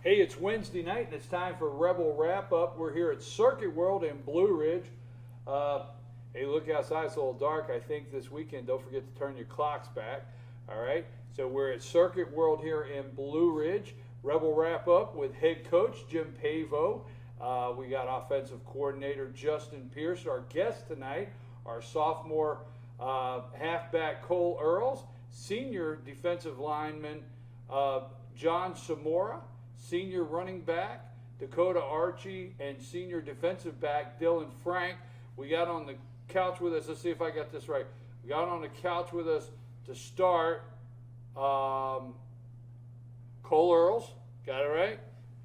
Hey, it's Wednesday night and it's time for Rebel Wrap Up. We're here at Circuit World in Blue Ridge. Uh, hey, look outside, it's a little dark. I think this weekend, don't forget to turn your clocks back. All right, so we're at Circuit World here in Blue Ridge. Rebel Wrap Up with head coach Jim Pavo. We got offensive coordinator Justin Pierce. Our guest tonight, our sophomore halfback Cole Earls, senior defensive lineman John Samora, senior running back Dakota Archie, and senior defensive back Dylan Frank. We got on the couch with us. Let's see if I got this right. We got on the couch with us to start Cole Earls, got it right,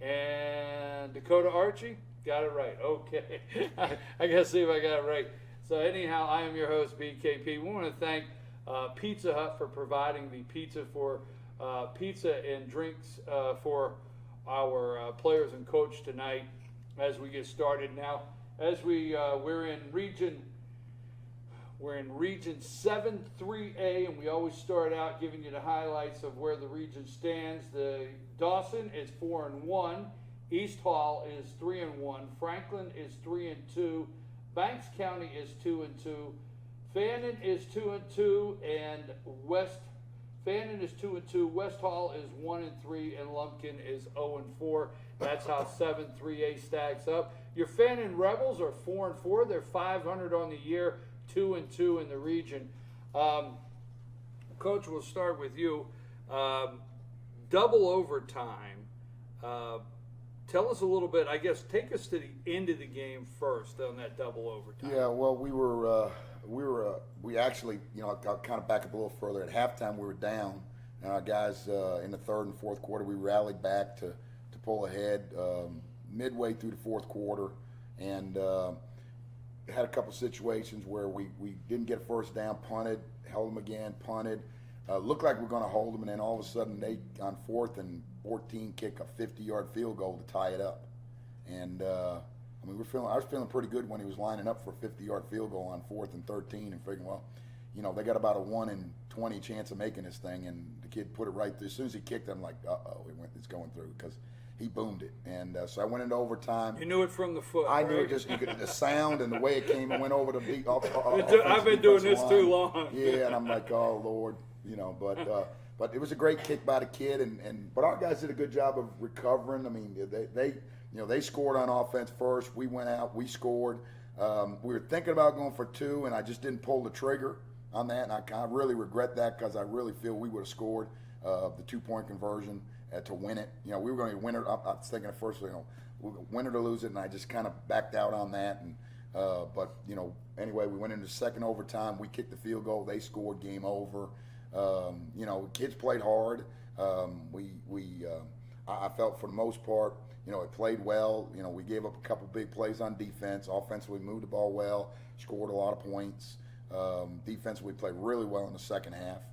and Dakota Archie, got it right. Okay, I gotta see if I got it right. So anyhow, I am your host BKP. We want to thank Pizza Hut for providing the pizza and drinks for our players and coach tonight as we get started. Now, as we're in region 7-3A, and we always start out giving you the highlights of where the region stands. The Dawson is 4-1, East Hall is 3-1, Franklin is 3-2, Banks County is 2-2, Fannin is 2-2, and Fannin is 2-2, West Hall is 1-3, and Lumpkin is 0-4. That's how 7-3A stacks up. Your Fannin Rebels are 4-4. They're 500 on the year, 2-2 in the region. Coach, we'll start with you. Double overtime. Tell us a little bit. I guess take us to the end of the game first on that double overtime. Yeah, well, we actually, I'll kind of back up a little further. At halftime, we were down, and our guys in the third and fourth quarter, we rallied back to pull ahead midway through the fourth quarter, and had a couple situations where we didn't get a first down, punted, held them again, punted. Looked like we were going to hold them, and then all of a sudden they, on 4th and 14, kick a 50-yard field goal to tie it up. And I was feeling pretty good when he was lining up for a 50-yard field goal on 4th and 13, and figuring, well, they got about a 1 in 20 chance of making this thing, and the kid put it right through. As soon as he kicked it, I'm like, it's going through, because he boomed it. And so I went into overtime. You knew it from the foot. I right? knew it just, the sound and the way it came and went over the beat. I've been doing this too long. Yeah, and I'm like, oh, Lord, but it was a great kick by the kid, but our guys did a good job of recovering. I mean, they scored on offense first. We went out, we scored. We were thinking about going for 2, and I just didn't pull the trigger on that, and I really regret that, because I really feel we would have scored the 2-point conversion to win it. We were going to win it. I was thinking at first, win it or lose it, and I just kind of backed out on that. And but anyway, we went into the second overtime. We kicked the field goal. They scored. Game over. Kids played hard. I felt for the most part, it played well. We gave up a couple big plays on defense. Offensively, moved the ball well, scored a lot of points. Defensively, we played really well in the second half,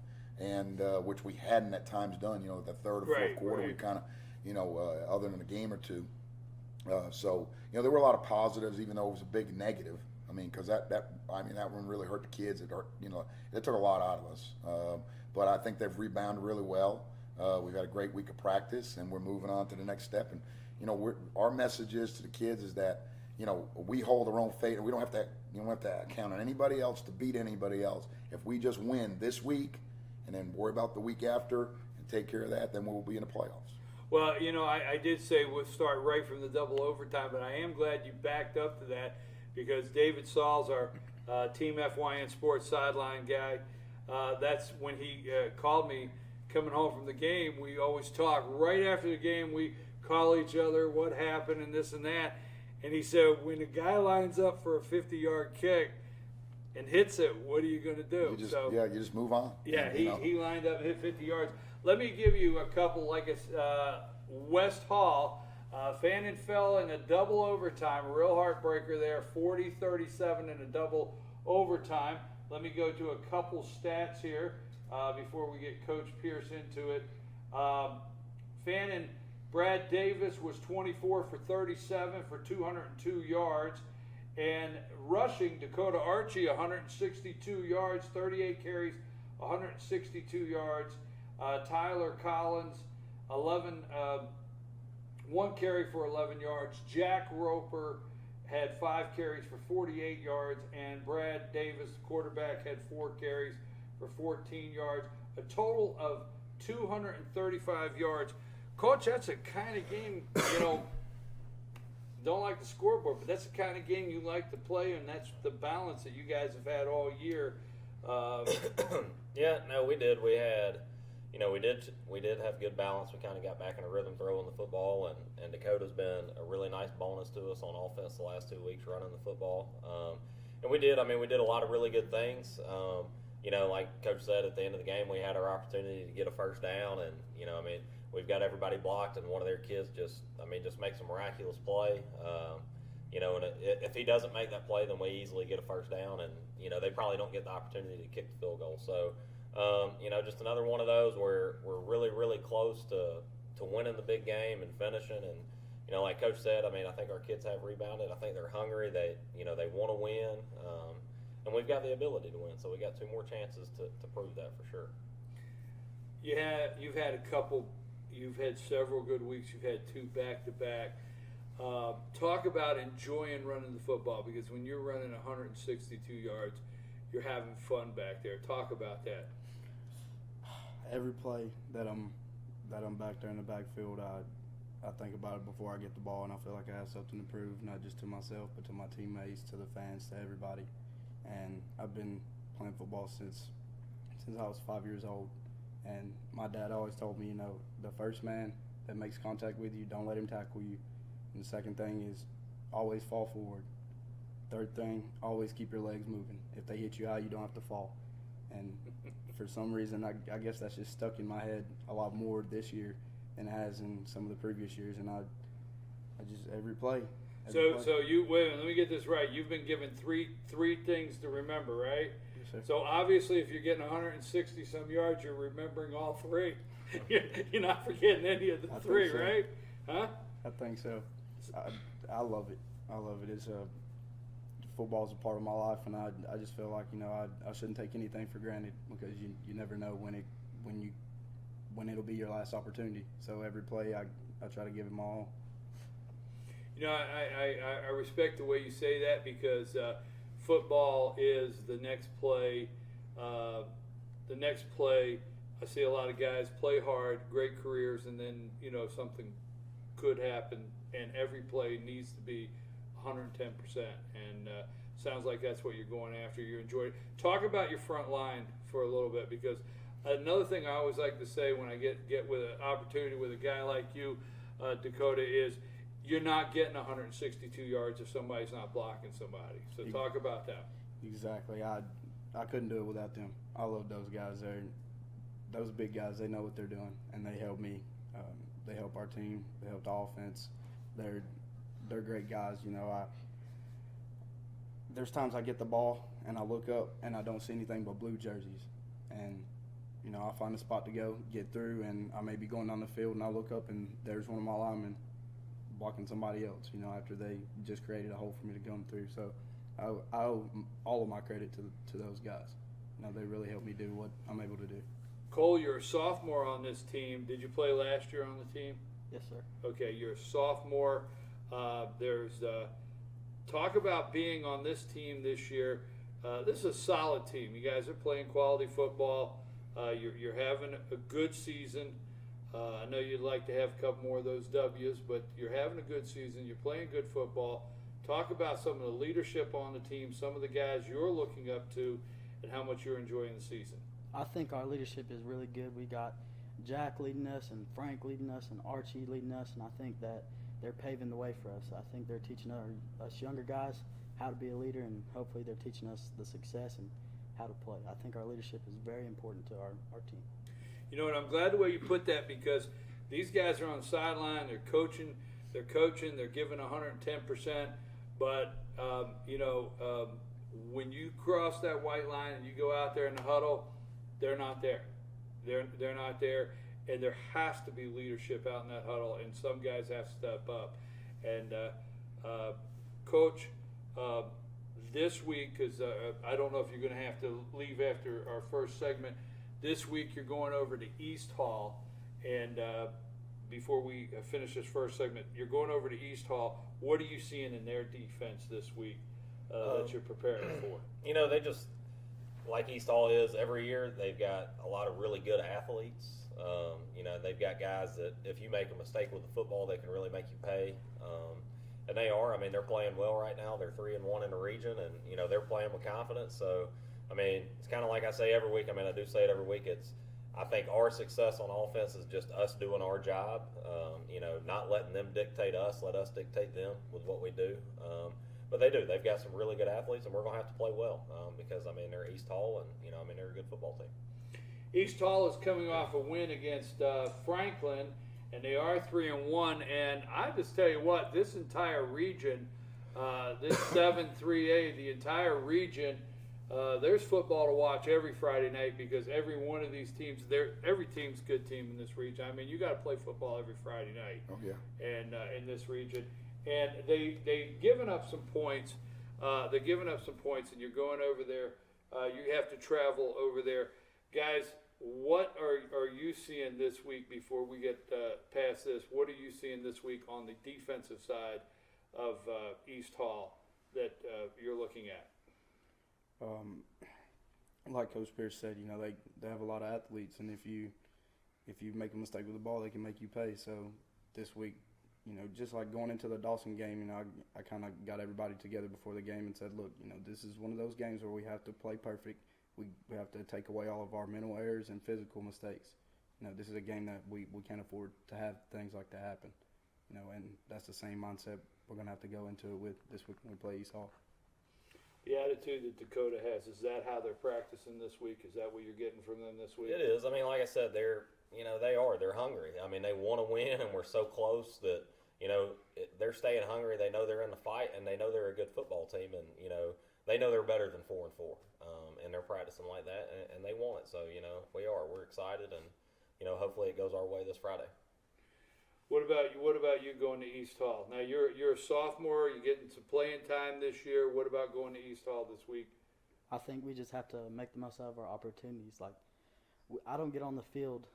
and which we hadn't at times done. The third or fourth quarter, we kind of, other than a game or two. So there were a lot of positives, even though it was a big negative. I mean, because that one really hurt the kids. It hurt, it took a lot out of us. But I think they've rebounded really well. We've had a great week of practice, and we're moving on to the next step. And our message is to the kids is that we hold our own fate, and we don't have to count on anybody else to beat anybody else. If we just win this week, and then worry about the week after and take care of that, then we'll be in the playoffs. Well, I did say we'll start right from the double overtime, but I am glad you backed up to that, because David Sauls, our Team FYN Sports sideline guy, that's when he called me coming home from the game. We always talk right after the game. We call each other, what happened and this and that. And he said, when a guy lines up for a 50-yard kick and hits it, what are you going to do? You just move on. Yeah, he lined up and hit 50 yards. Let me give you a couple, West Hall. Fannin fell in a double overtime, a real heartbreaker there, 40-37 in a double overtime. Let me go to a couple stats here before we get Coach Pierce into it. Fannin, Brad Davis was 24 for 37 for 202 yards. And rushing, Dakota Archie, 162 yards, 38 carries, 162 yards. Tyler Collins, 11 1 carry for 11 yards. Jack Roper had 5 carries for 48 yards, and Brad Davis, the quarterback, had 4 carries for 14 yards. A total of 235 yards. Coach, that's a kind of game, don't like the scoreboard, but that's the kind of game you like to play, and that's the balance that you guys have had all year. Yeah, no, we did. We had, we did have good balance. We kind of got back in a rhythm throwing the football, and Dakota's been a really nice bonus to us on offense the last 2 weeks running the football. And we did a lot of really good things. Like Coach said, at the end of the game, we had our opportunity to get a first down, and we've got everybody blocked, and one of their kids just makes a miraculous play. And if he doesn't make that play, then we easily get a first down, and they probably don't get the opportunity to kick the field goal. So, just another one of those where we're really, really close to winning the big game and finishing. And like Coach said, I think our kids have rebounded. I think they're hungry. They want to win, and we've got the ability to win. So we got 2 more chances to prove that for sure. You've had several good weeks. You've had 2 back-to-back. Talk about enjoying running the football, because when you're running 162 yards, you're having fun back there. Talk about that. Every play that I'm back there in the backfield, I think about it before I get the ball, and I feel like I have something to prove, not just to myself, but to my teammates, to the fans, to everybody. And I've been playing football since I was 5 years old. And my dad always told me, the first man that makes contact with you, don't let him tackle you. And the second thing is always fall forward. Third thing, always keep your legs moving. If they hit you out, you don't have to fall. And for some reason, I guess that's just stuck in my head a lot more this year than it has in some of the previous years. And I just every play. So you wait a minute, let me get this right. You've been given three things to remember, right? Yes, sir. So obviously, if you're getting 160 some yards, you're remembering all 3. You're not forgetting any of the I think 3, so. right? Huh? I think so. I love it. I love it. Football's a part of my life, and I just feel like I shouldn't take anything for granted, because you never know when it'll be your last opportunity. So every play I try to give it my all. I respect the way you say that, because football is the next play. The next play, I see a lot of guys play hard, great careers, and then something could happen, and every play needs to be 110%. And sounds like that's what you're going after. You enjoy it. Talk about your front line for a little bit, because another thing I always like to say when I get with an opportunity with a guy like you, Dakota, is you're not getting 162 yards if somebody's not blocking somebody. So talk about that. Exactly. I couldn't do it without them. I love those guys. Those big guys. They know what they're doing, and they help me. They help our team. They help the offense. They're great guys. There's times I get the ball and I look up and I don't see anything but blue jerseys, and I find a spot to go, get through, and I may be going down the field and I look up and there's one of my linemen blocking somebody else. After they just created a hole for me to come through. So I owe all of my credit to those guys. They really helped me do what I'm able to do. Cole, you're a sophomore on this team. Did you play last year on the team? Yes, sir. Okay, you're a sophomore. There's talk about being on this team this year. This is a solid team. You guys are playing quality football. You're having a good season. I know you'd like to have a couple more of those W's, but you're having a good season. You're playing good football. Talk about some of the leadership on the team, some of the guys you're looking up to, and how much you're enjoying the season. I think our leadership is really good. We got Jack leading us, and Frank leading us, and Archie leading us, and I think that they're paving the way for us. I think they're teaching us younger guys how to be a leader, and hopefully they're teaching us the success and how to play. I think our leadership is very important to our team. And I'm glad the way you put that, because these guys are on the sideline, they're coaching, they're giving 110%, but, when you cross that white line and you go out there in the huddle, they're not there. They're not there, and there has to be leadership out in that huddle, and some guys have to step up. And Coach, this week, because I don't know if you're going to have to leave after our first segment. This week you're going over to East Hall, and before we finish this first segment, you're going over to East Hall. What are you seeing in their defense this week that you're preparing for? You know, they just, like East Hall is every year, they've got a lot of really good athletes. You know, they've got guys that if you make a mistake with the football, they can really make you pay. And they are. I mean, they're playing well right now. They're 3-1 in the region, and you know they're playing with confidence. So, I mean, it's kind of like I say every week. I mean, I do say it every week. I think our success on offense is just us doing our job. You know, not letting them dictate us. Let us dictate them with what we do. But they do. They've got some really good athletes, and we're going to have to play well because I mean they're East Hall, and you know I mean they're a good football team. East Hall is coming off a win against Franklin, and they are 3-1. And I just tell you what, this entire region, this 7-3A, the entire region, there's football to watch every Friday night because every one of these teams, every team's a good team in this region. I mean, you got to play football every Friday night. Oh yeah. And in this region, and they've given up some points. They're giving up some points, and you're going over there. You have to travel over there, guys. What are you seeing this week before we get past this? What are you seeing this week on the defensive side of East Hall that you're looking at? Like Coach Pierce said, you know, they have a lot of athletes, and if you make a mistake with the ball, they can make you pay. So this week, you know, just like going into the Dawson game, you know, I kind of got everybody together before the game and said, look, you know, this is one of those games where we have to play perfect. We have to take away all of our mental errors and physical mistakes. You know, this is a game that we can't afford to have things like that happen. You know, and that's the same mindset we're going to have to go into it with this week when we play East Hall. The attitude that Dakota has, is that how they're practicing this week? Is that what you're getting from them this week? It is. I mean, like I said, they're hungry. I mean, they want to win, and we're so close that, you know, they're staying hungry. They know they're in the fight, and they know they're a good football team, and, you know, they know they're better than 4-4, and they're practicing like that, and they want it. So, you know, we're excited, and, you know, hopefully it goes our way this Friday. What about you going to East Hall? Now you're a sophomore. You're getting some playing time this year. What about going to East Hall this week? I think we just have to make the most out of our opportunities. Like, I don't get on the field.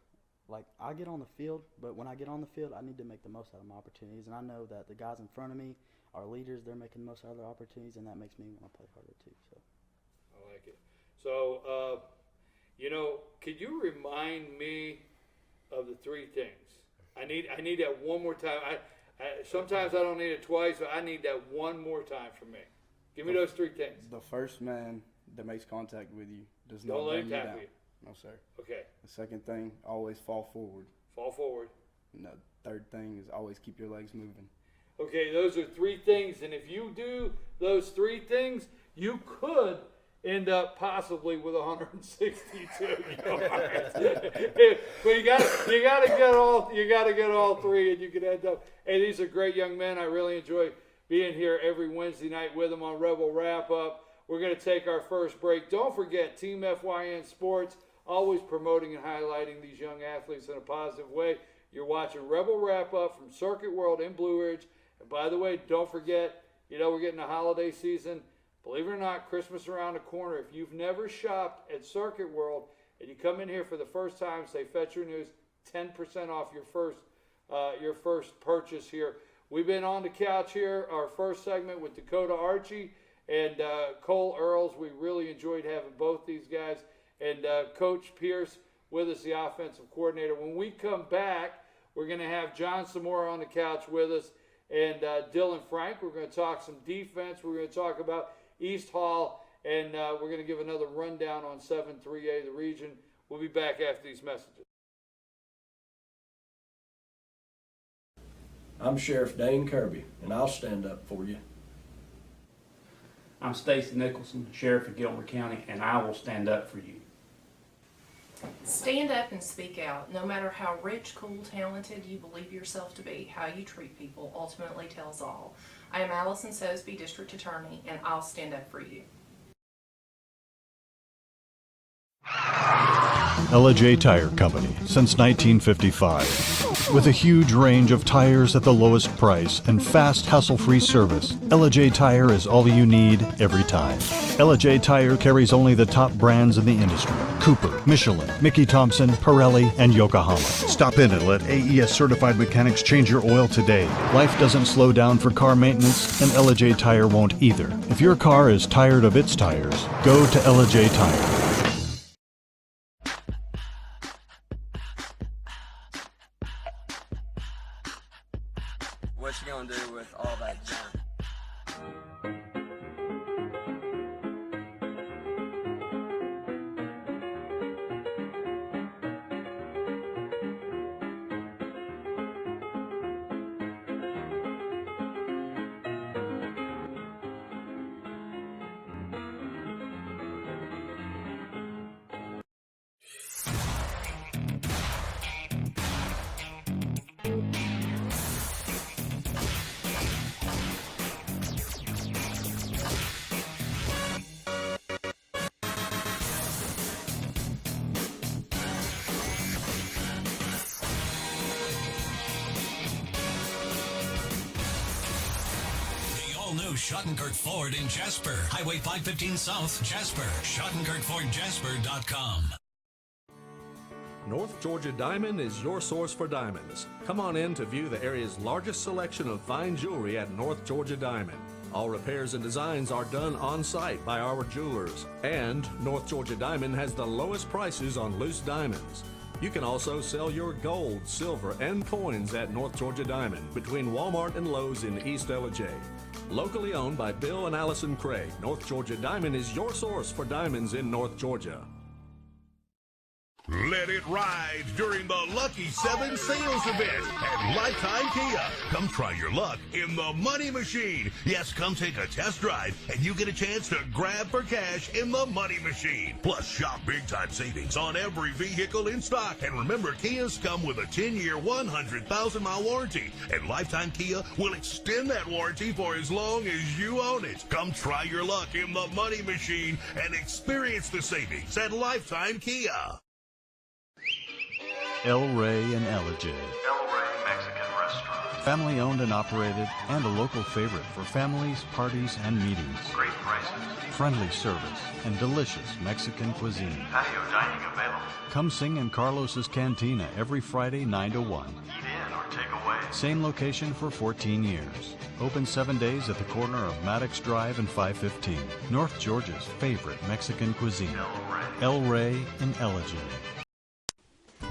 Like, I get on the field, but when I get on the field, I need to make the most out of my opportunities. And I know that the guys in front of me, our leaders, they're making the most out of their opportunities, and that makes me want to play harder too. So, I like it. So, you know, could you remind me of the three things? I need that one more time. Sometimes I don't need it twice, but I need that one more time from me. Give me those three things. The first man that makes contact with you does not Don't let bring him you tackle down. you. No, sir. Okay. The second thing, always fall forward. Fall forward. And the third thing is always keep your legs moving. Okay, those are three things, and if you do those three things, you could end up possibly with 162 yards. But you gotta get all three, and you can end up. Hey, these are great young men. I really enjoy being here every Wednesday night with them on Rebel Wrap Up. We're going to take our first break. Don't forget, Team FYN Sports, always promoting and highlighting these young athletes in a positive way. You're watching Rebel Wrap Up from Circuit World in Blue Ridge. And by the way, don't forget, you know, we're getting the holiday season. Believe it or not, Christmas around the corner. If you've never shopped at Circuit World and you come in here for the first time, say Fetcher News, 10% off your first purchase here. We've been on the couch here, our first segment with Dakota Archie and Cole Earls. We really enjoyed having both these guys. And Coach Pierce with us, the offensive coordinator. When we come back, we're going to have John Samora on the couch with us and Dylan Frank. We're going to talk some defense. We're going to talk about East Hall, and we're going to give another rundown on 7-3A, the region. We'll be back after these messages. I'm Sheriff Dane Kirby, and I'll stand up for you. I'm Stacy Nicholson, Sheriff of Gilmer County, and I will stand up for you. Stand up and speak out. No matter how rich, cool, talented you believe yourself to be, how you treat people ultimately tells all. I am Allison Sosby, District Attorney, and I'll stand up for you. Ella J. Tire Company since 1955. With a huge range of tires at the lowest price and fast, hassle-free service, Ella J. Tire is all you need every time. Ella J. Tire carries only the top brands in the industry. Cooper, Michelin, Mickey Thompson, Pirelli, and Yokohama. Stop in and let AES certified mechanics change your oil today. Life doesn't slow down for car maintenance, and LJ Tire won't either. If your car is tired of its tires, go to LJ Tire. What you gonna do with all that junk? All-new Schottenkirk Ford in Jasper. Highway 515 South, Jasper. SchottenkirkFordJasper.com. North Georgia Diamond is your source for diamonds. Come on in to view the area's largest selection of fine jewelry at North Georgia Diamond. All repairs and designs are done on-site by our jewelers. And North Georgia Diamond has the lowest prices on loose diamonds. You can also sell your gold, silver, and coins at North Georgia Diamond between Walmart and Lowe's in East Ellijay. Locally owned by Bill and Allison Craig, North Georgia Diamond is your source for diamonds in North Georgia. Let it ride during the Lucky 7 sales event at Lifetime Kia. Come try your luck in the Money Machine. Yes, come take a test drive and you get a chance to grab for cash in the Money Machine. Plus, shop big-time savings on every vehicle in stock. And remember, Kias come with a 10-year, 100,000-mile warranty. And Lifetime Kia will extend that warranty for as long as you own it. Come try your luck in the Money Machine and experience the savings at Lifetime Kia. El Rey in Ellijay. El Rey Mexican Restaurant. Family owned and operated, and a local favorite for families, parties, and meetings. Great prices. Friendly service and delicious Mexican cuisine. Patio dining available. Come sing in Carlos's Cantina every Friday 9 to 1. Eat in or take away. Same location for 14 years. Open 7 days at the corner of Maddox Drive and 515. North Georgia's favorite Mexican cuisine. El Rey. El Rey in Ellijay.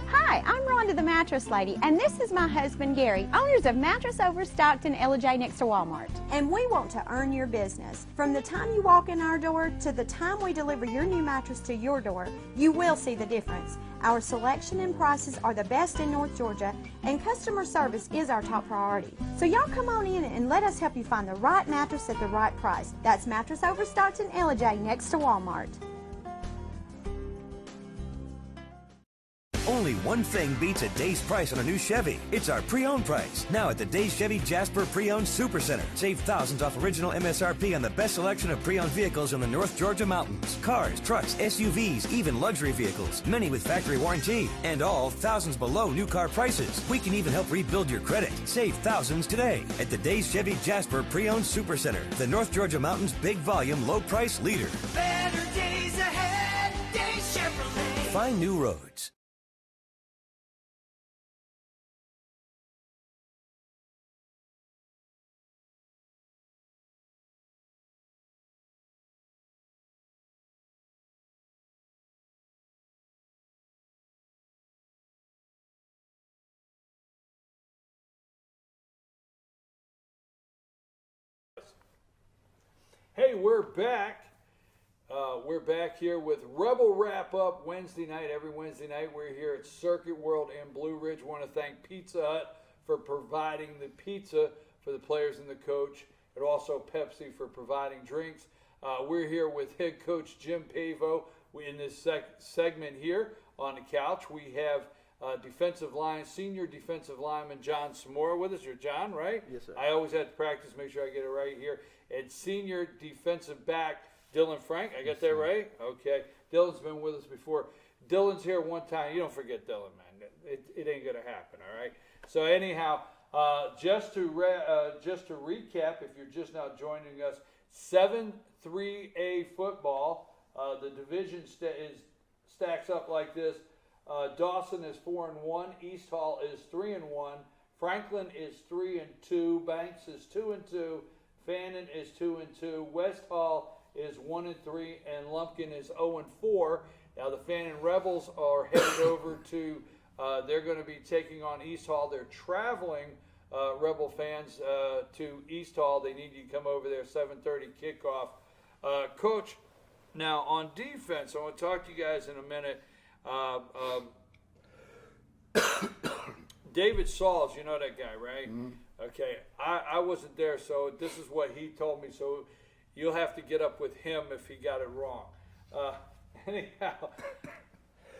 Hi, I'm Rhonda the Mattress Lady, and this is my husband Gary, owners of Mattress Overstocked in Ellijay next to Walmart. And we want to earn your business. From the time you walk in our door to the time we deliver your new mattress to your door, you will see the difference. Our selection and prices are the best in North Georgia, and customer service is our top priority. So y'all come on in and let us help you find the right mattress at the right price. That's Mattress Overstocked in Ellijay next to Walmart. Only one thing beats a day's price on a new Chevy. It's our pre-owned price. Now at the Days Chevy Jasper Pre-Owned Super Center. Save thousands off original MSRP on the best selection of pre-owned vehicles in the North Georgia mountains. Cars, trucks, SUVs, even luxury vehicles. Many with factory warranty. And all thousands below new car prices. We can even help rebuild your credit. Save thousands today at the Days Chevy Jasper Pre-Owned Super Center. The North Georgia mountains big volume, low price leader. Better days ahead. Days Chevrolet. Find new roads. Hey, we're back. We're back here with Rebel Wrap Up Wednesday night. Every Wednesday night, we're here at Circuit World in Blue Ridge. Want to thank Pizza Hut for providing the pizza for the players and the coach, and also Pepsi for providing drinks. We're here with head coach Jim Pavo. In this segment here on the couch, we have senior defensive lineman John Samora with us. You're John, right? Yes, sir. I always have to practice, make sure I get it right here. And senior defensive back Dylan Frank. I got that right? Okay. Dylan's been with us before. Dylan's here one time. You don't forget Dylan, man. It ain't going to happen, all right? So anyhow, just to recap, if you're just now joining us, 7-3A football. The division is stacks up like this. Dawson is 4-1. East Hall is 3-1. Franklin is 3-2. Banks is 2-2. Fannin is 2-2. West Hall is 1-3, and Lumpkin is 0-4. Now the Fannin Rebels are headed over to. They're going to be taking on East Hall. They're traveling, Rebel fans, to East Hall. They need you to come over there. 7:30 kickoff. Coach, now on defense, I want to talk to you guys in a minute. David Sauls, you know that guy, right? Mm-hmm. Okay, I wasn't there, so this is what he told me. So you'll have to get up with him if he got it wrong. Anyhow,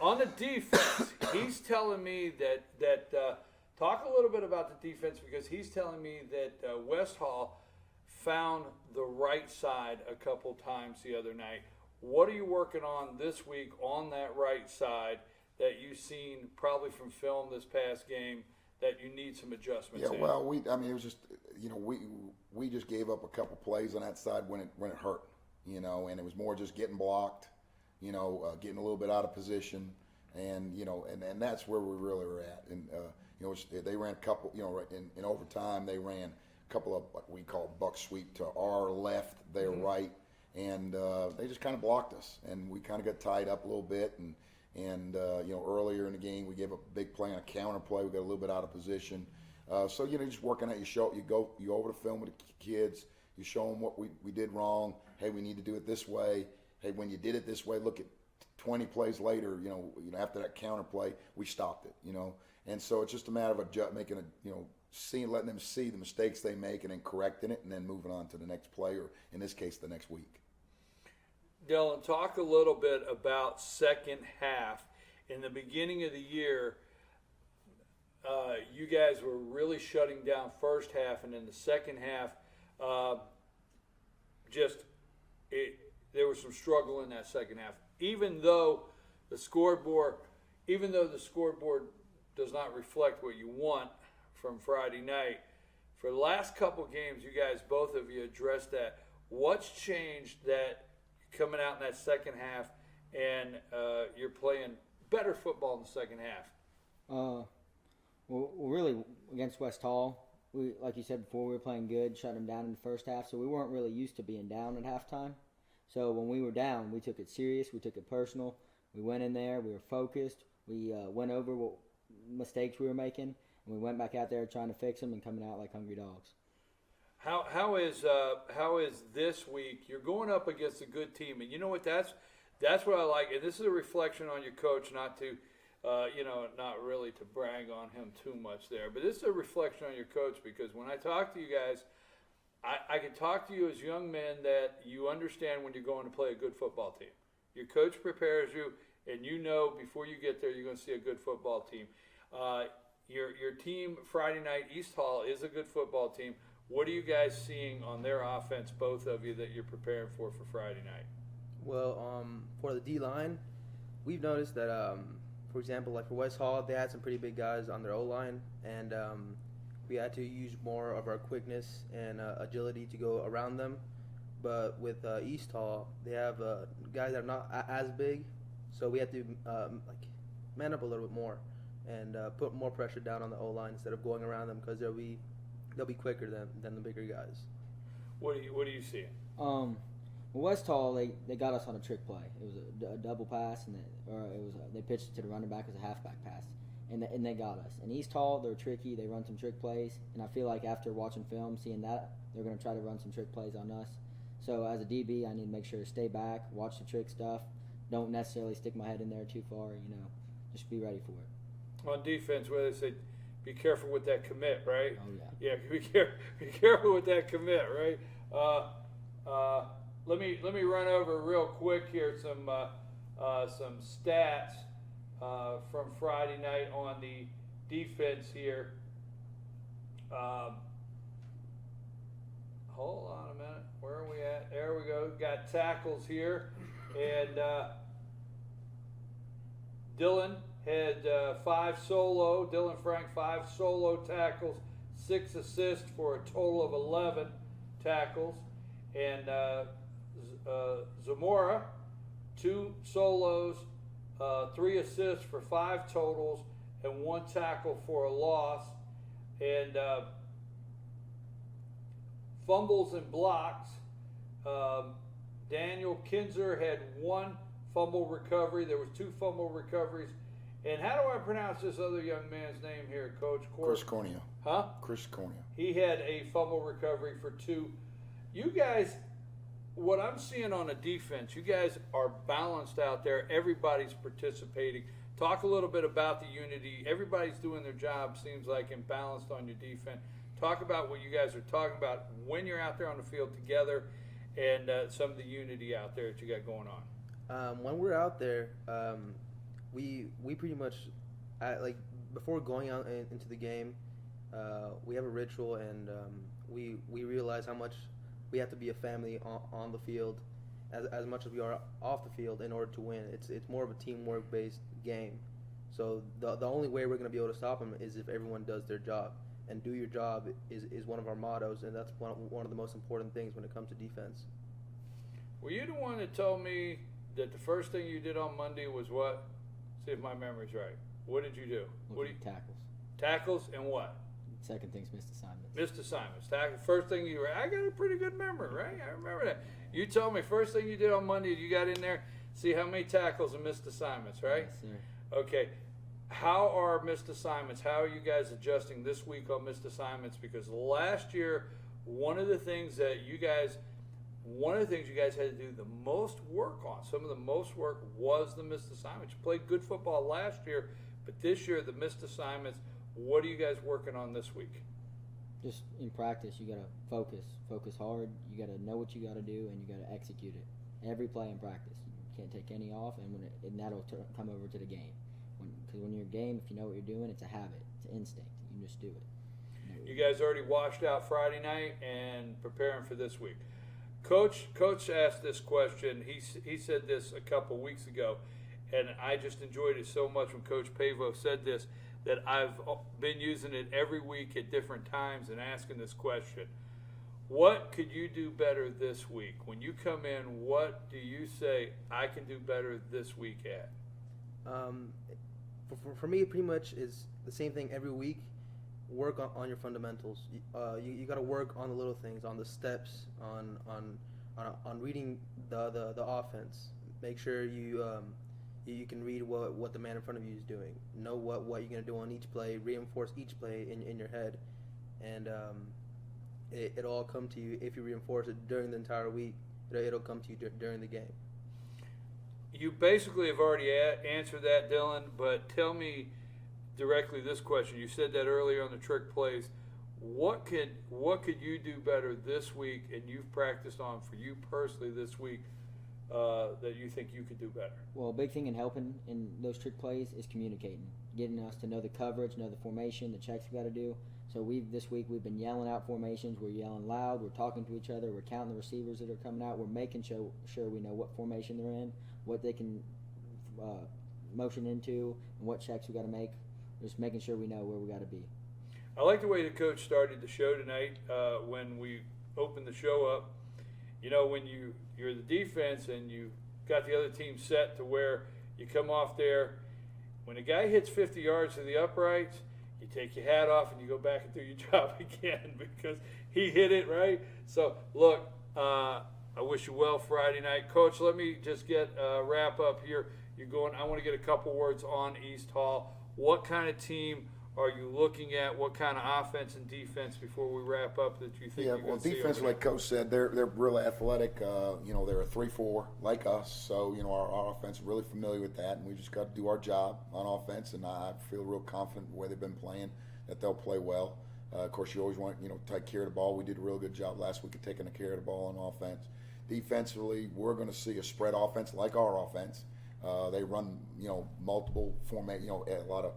on the defense, he's telling me that talk a little bit about the defense, because he's telling me that West Hall found the right side a couple times the other night. What are you working on this week on that right side that you've seen probably from film this past game that you need some adjustments in? Yeah, well, it was just, we just gave up a couple plays on that side when it hurt, and it was more just getting blocked, getting a little bit out of position, and that's where we really were at. And they ran a couple, in overtime they ran a couple of what we call buck sweep to our left, their right, and they just kind of blocked us, and we kind of got tied up a little bit, and earlier in the game we gave up a big play on a counter play. We got a little bit out of position. So just working out. You go over the film with the kids. You show them what we did wrong. Hey, we need to do it this way. Hey, when you did it this way, look at 20 plays later. After that counter play, we stopped it. And so it's just a matter of letting them see the mistakes they make and then correcting it and then moving on to the next play, or in this case, the next week. Dylan, talk a little bit about second half. In the beginning of the year, you guys were really shutting down first half, and in the second half, there was some struggle in that second half. Even though the scoreboard does not reflect what you want from Friday night, for the last couple games, you guys, both of you, addressed that. What's changed that coming out in that second half, and you're playing better football in the second half? Well, really, against West Hall, we, like you said before, we were playing good, shut them down in the first half, so we weren't really used to being down at halftime. So when we were down, we took it serious, we took it personal. We went in there, we were focused, we went over what mistakes we were making, and we went back out there trying to fix them and coming out like hungry dogs. How is this week? You're going up against a good team, and you know what? That's what I like. And this is a reflection on your coach, not to, not really to brag on him too much there, but this is a reflection on your coach, because when I talk to you guys, I can talk to you as young men that you understand when you're going to play a good football team. Your coach prepares you, and before you get there, you're going to see a good football team. Your team Friday night, East Hall, is a good football team. What are you guys seeing on their offense, both of you, that you're preparing for Friday night? Well, for the D-line, we've noticed that, for example, like for West Hall, they had some pretty big guys on their O-line, and we had to use more of our quickness and agility to go around them. But with East Hall, they have guys that are not as big, so we have to man up a little bit more and put more pressure down on the O-line instead of going around them, because they'll be quicker than the bigger guys. What do you see? Well, West Hall, they got us on a trick play. It was a double pass, they pitched it to the running back as a halfback pass, and they got us. And East Hall, they're tricky. They run some trick plays, and I feel like after watching film, seeing that, they're going to try to run some trick plays on us. So as a DB, I need to make sure to stay back, watch the trick stuff. Don't necessarily stick my head in there too far. Just be ready for it. On defense, where they say, be careful with that commit, right? Oh yeah. Yeah, be careful with that commit, right? Let me run over real quick here some stats from Friday night on the defense here. Hold on a minute. Where are we at? There we go. Got tackles here, and Dylan had 5 solo. Dylan Frank 5 solo tackles, 6 assists for a total of 11 tackles, and Zamora 2 solos, 3 assists for 5 totals, and 1 tackle for a loss. And fumbles and blocks. Daniel Kinzer had 1 fumble recovery. There was 2 fumble recoveries. And how do I pronounce this other young man's name here, Coach? Chris Cornea. Huh? Chris Cornea. He had a fumble recovery for 2. You guys, what I'm seeing on the defense, you guys are balanced out there. Everybody's participating. Talk a little bit about the unity. Everybody's doing their job, seems like, and balanced on your defense. Talk about what you guys are talking about when you're out there on the field together, and some of the unity out there that you got going on. When we're out there, we pretty much, like before going out into the game, we have a ritual, and we realize how much we have to be a family on the field, as much as we are off the field in order to win. It's more of a teamwork based game. So the only way we're going to be able to stop them is if everyone does their job. And do your job is one of our mottos, and that's one of the most important things when it comes to defense. Were you the one that told me that the first thing you did on Monday was what? See if my memory's right. What did you do? Tackles. Tackles and what? Second thing's missed assignments. Missed assignments. First thing you were, I got a pretty good memory, right? I remember that. You told me first thing you did on Monday, you got in there, see how many tackles and missed assignments, right? Yes, sir. Okay. How are missed assignments? How are you guys adjusting this week on missed assignments? Because last year, one of the things you guys had to do the most work on, some of the most work was the missed assignments. You played good football last year, but this year, the missed assignments, what are you guys working on this week? Just in practice, you got to focus hard. You got to know what you got to do, and you got to execute it. Every play in practice. You can't take any off, and that'll come over to the game. Because when you're in a game, if you know what you're doing, it's a habit. It's an instinct. You can just do it. You guys already washed out Friday night and preparing for this week. Coach asked this question. He said this a couple weeks ago, and I just enjoyed it so much when Coach Pavo said this that I've been using it every week at different times and asking this question. What could you do better this week? When you come in, what do you say I can do better this week at? For me, it pretty much is the same thing every week. Work on your fundamentals. You got to work on the little things, on the steps, on reading the offense. Make sure you can read what the man in front of you is doing. Know what you're gonna do on each play. Reinforce each play in your head, and it'll all come to you if you reinforce it during the entire week. It'll come to you during the game. You basically have already answered that, Dylan, but tell me directly this question. You said that earlier on the trick plays. What could you do better this week, and you've practiced on for you personally this week, that you think you could do better? Well, a big thing in helping in those trick plays is communicating, getting us to know the coverage, know the formation, the checks we got to do. So this week we've been yelling out formations. We're yelling loud. We're talking to each other. We're counting the receivers that are coming out. We're making sure we know what formation they're in, what they can motion into, and what checks we got to make. Just making sure we know where we got to be. I like the way the coach started the show tonight when we opened the show up. You know, when you're the defense and you got the other team set to where you come off there, when a guy hits 50 yards to the uprights, you take your hat off and you go back and do your job again because he hit it, right? So, look, I wish you well Friday night. Coach, let me just get a wrap up here. I want to get a couple words on East Hall. What kind of team are you looking at? What kind of offense and defense before we wrap up that you think you're going to see? Defense, like Coach said, they're really athletic. They're a 3-4 like us, so our offense is really familiar with that, and we just got to do our job on offense. And I feel real confident the way they've been playing that they'll play well. Of course, you always want to take care of the ball. We did a real good job last week of taking care of the ball on offense. Defensively, we're going to see a spread offense like our offense. They run multiple format, a lot of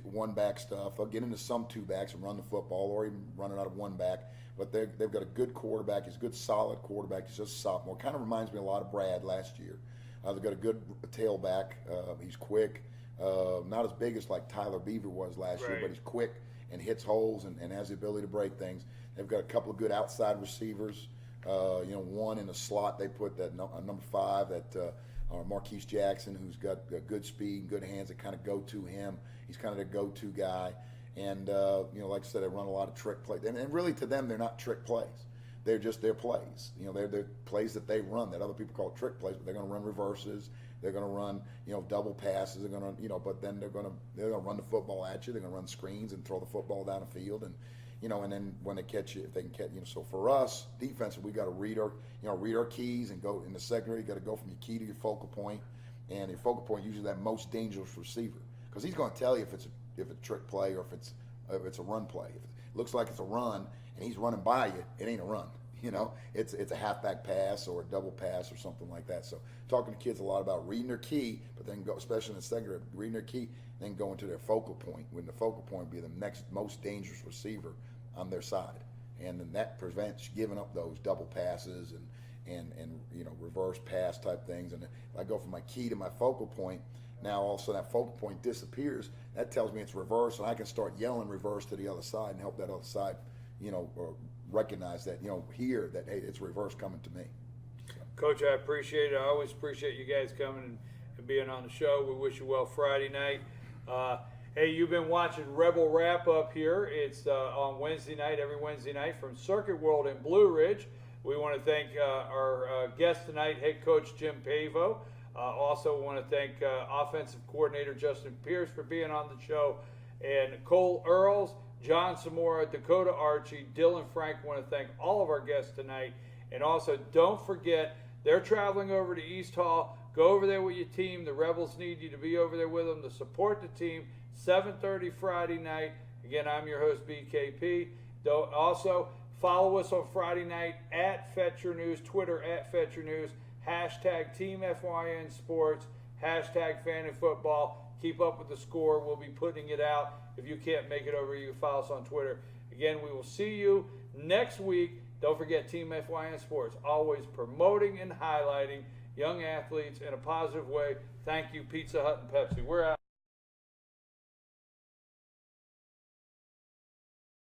one back stuff. They'll get into some two backs and run the football, or even run it out of one back. But they've got a good quarterback. He's a good, solid quarterback. He's just a sophomore. Kind of reminds me a lot of Brad last year. They've got a good tailback. He's quick. Not as big as like Tyler Beaver was last year, but he's quick and hits holes and has the ability to break things. They've got a couple of good outside receivers. One in the slot they put that number 5 that Marquise Jackson, who's got good speed and good hands that kind of go to him. He's kind of the go-to guy. And, like I said, they run a lot of trick plays. And really, to them, they're not trick plays. They're just their plays. They're plays that they run that other people call trick plays, but they're going to run reverses. They're going to run, double passes. They're going to, but then they're going to run the football at you. They're going to run screens and throw the football down the field. And, and then when they catch you, if they can catch, so for us, defensive, we got to read our keys and go in the secondary. You got to go from your key to your focal point, and your focal point usually that most dangerous receiver, because he's going to tell you if it's a trick play or if it's a run play. If it looks like it's a run and he's running by you, it ain't a run. It's a halfback pass or a double pass or something like that. So talking to kids a lot about reading their key, but then go, especially in the secondary, reading their key, then going to their focal point. When the focal point be the next most dangerous receiver on their side, and then that prevents giving up those double passes and reverse pass type things. And if I go from my key to my focal point, now all of a sudden that focal point disappears. That tells me it's reverse, and I can start yelling reverse to the other side and help that other side, or recognize that, here that, hey, it's reverse coming to me. Coach, I appreciate it. I always appreciate you guys coming and being on the show. We wish you well Friday night. Hey, you've been watching Rebel Wrap Up here. It's on Wednesday night, every Wednesday night from Circuit World in Blue Ridge. We want to thank our guest tonight, head coach Jim Pavo. Also want to thank offensive coordinator Justin Pierce for being on the show. And Cole Earls, John Samora, Dakota Archie, Dylan Frank. Want to thank all of our guests tonight. And also, don't forget, they're traveling over to East Hall. Go over there with your team. The Rebels need you to be over there with them to support the team. 7:30 Friday night. Again, I'm your host, BKP. Also, follow us on Friday night at Fetcher News, Twitter at Fetcher News, hashtag Team FYN Sports, hashtag Fantasy Football. Keep up with the score. We'll be putting it out. If you can't make it over, you can follow us on Twitter. Again, we will see you next week. Don't forget Team FYN Sports, always promoting and highlighting young athletes in a positive way. Thank you, Pizza Hut and Pepsi. We're out.